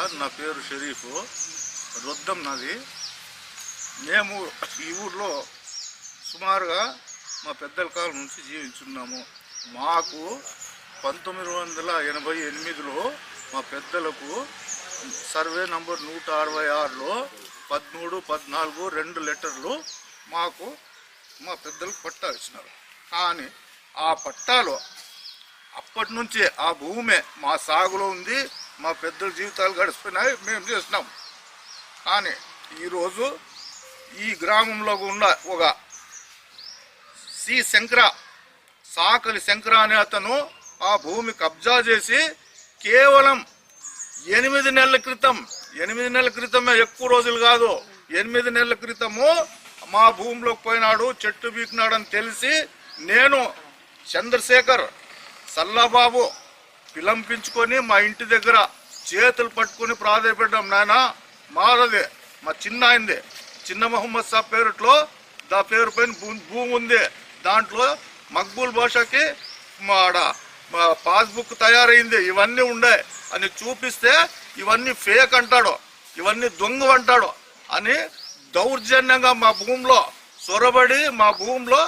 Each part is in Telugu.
సార్, నా పేరు షరీఫ్, రొద్దం నాది. మేము ఈ ఊర్లో సుమారుగా మా పెద్దల కాలం నుంచి జీవించున్నాము. మాకు 1988లో మా పెద్దలకు సర్వే నంబర్ 166లో 13, 14 2 లెటర్లు మాకు మా పెద్దలకు పట్టా ఇచ్చినారు. కానీ ఆ పట్టాలో అప్పటి నుంచే ఆ భూమే మా సాగులో ఉంది. మా పెద్దల జీవితాలు గడిచిపోయినాయి, మేము చేసినాం. కానీ ఈరోజు ఈ గ్రామంలో ఉన్న ఒక సి శంకర, సాకలి శంకర అనే అతను ఆ భూమి కబ్జా చేసి కేవలం 8 నెలల క్రితం, 8 నెలల క్రితమే, ఎక్కువ రోజులు కాదు, 8 నెలల క్రితము మా భూమిలోకి పోయినాడు, చెట్టు బీకినాడని తెలిసి నేను చంద్రశేఖర్ సల్లాబాబు పిలంపించుకొని మా ఇంటి దగ్గర చేతులు పట్టుకుని ప్రాధాయపడ్డాం. నాయన మారదే, మా చిన్న అయింది, చిన్న మహమ్మద్ సాబ్ పేరుట్లో దా పేరు పైన భూమి ఉంది. దాంట్లో మక్బూల్ భాషకి పాస్బుక్ తయారైంది, ఇవన్నీ ఉండే అని చూపిస్తే ఇవన్నీ ఫేక్ అంటాడు, ఇవన్నీ దొంగ అంటాడు అని దౌర్జన్యంగా మా భూమిలో సొరబడి మా భూమిలో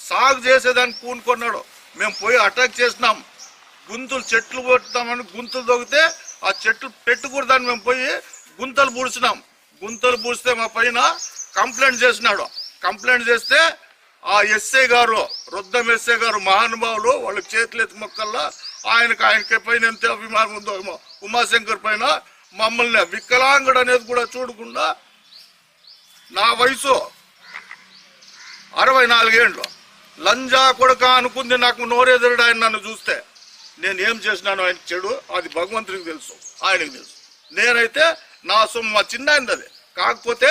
సాగు చేసేదాన్ని పూనుకున్నాడు. మేము పోయి అటాక్ చేసినాం. గుంతులు చెట్లు కొడతామని గుంతలు దొగితే ఆ చెట్లు పెట్టుకూడదని మేము పోయి గుంతలు పూడ్చినాం. గుంతలు పూడిస్తే మా పైన కంప్లైంట్ చేసినాడు. కంప్లైంట్ చేస్తే ఆ ఎస్ఐ గారు, రొద్దం ఎస్ఐ గారు మహానుభావులు, వాళ్ళకి చేతులెత్తి మొక్కల్లా ఆయనకి పైన ఎంత అభిమానం ఉందో ఉమాశంకర్ పైన, మమ్మల్ని వికలాంగుడు అనేది కూడా చూడకుండా, నా వయసు 64 ఏళ్ళు, లంజా కొడుక అనుకుంది నాకు నోరెదురుడు ఆయన నన్ను చూస్తే. నేను ఏం చేసినాను ఆయన చెడు అది భగవంతుడికి తెలుసు, ఆయనకి తెలుసు. నేనైతే నా సొమ్ము మా చిన్న ఆయన అది. కాకపోతే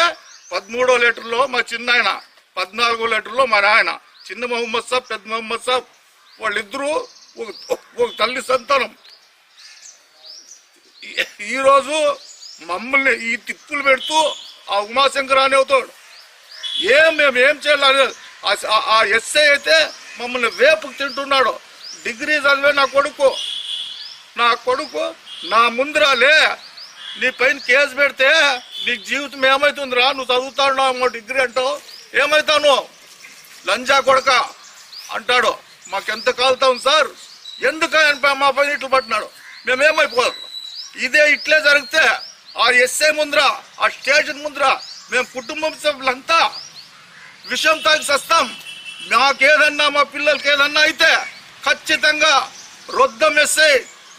13వ లెటర్లో మా చిన్న ఆయన, 14వ లెటర్లో మా నాయన, చిన్న మహమ్మద్ సాబ్, పెద్ద మహమ్మద్ సాబ్, వాళ్ళిద్దరూ ఒక తల్లి సంతానం. ఈరోజు మమ్మల్ని ఈ తిప్పులు పెడుతూ ఆ ఉమాశంకర్ అని అవుతాడు. మేము ఏం చేయాలి? ఆ ఎస్ఐ అయితే మమ్మల్ని వేపుకు తింటున్నాడు. డిగ్రీ చదివే నా కొడుకు నా ముందరాలే నీ పైన కేసు పెడితే నీకు జీవితం ఏమవుతుందిరా, నువ్వు చదువుతాడు డిగ్రీ అంటావు, ఏమవుతావు లంజా కొడక అంటాడు. మాకెంత కాలుతాం సార్, ఎందుకు మా పైన ఇట్లు పట్టినాడు, మేమేమైపోదు. ఇదే ఇట్లే జరిగితే ఆ ఎస్ఐ ముందర, ఆ స్టేషన్ ముందర మేము కుటుంబం సభ్యులంతా విషయం తాగి సస్తాం. మాకేదన్నా మా పిల్లలకి ఏదన్నా అయితే ఖచ్చితంగా రొద్దం ఎస్ఐ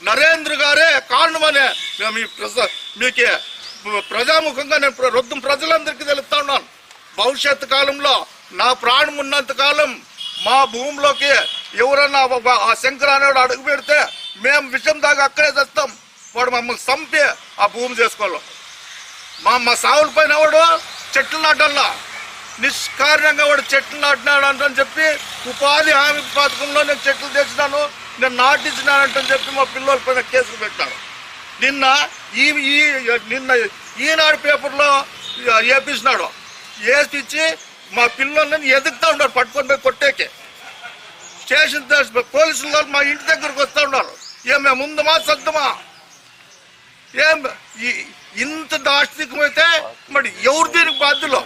నరేంద్ర గారే కారణమనే మేము మీకే ప్రజాముఖంగా నేను రొద్దం ప్రజలందరికీ తెలుపుతా ఉన్నాను. భవిష్యత్తు కాలంలో నా ప్రాణం ఉన్నంత కాలం మా భూమిలోకి ఎవరన్నా ఆ శంకర అనేవాడు అడుగు పెడితే మేము విషయం దాకా అక్కడే చేస్తాం. వాడు మమ్మల్ని చంపి ఆ భూమి చేసుకోవాలి. మా సావుల పైన వాడు చెట్లు నాటల్లా, నిష్కారణంగా వాడు చెట్లు నాటినాడు అంటని చెప్పి ఉపాధి హామీ పథకంలో నేను చెట్లు తెచ్చినాను, నేను నాటించినానంటని చెప్పి మా పిల్లల పైన కేసులు పెట్టాను. నిన్న ఈనాడు పేపర్లో వేపించినాడు. వేపించి మా పిల్లల్ని ఎదుగుతూ ఉన్నారు, పట్టుకొని పోయి కొట్టేకి. స్టేషన్ పోలీసులు మా ఇంటి దగ్గరకు వస్తూ ఉన్నారు. మేము ముందుమా సర్దుమా? ఇంత దాష్టికమైతే మరి ఎవరు దీనికి బాధ్యులు?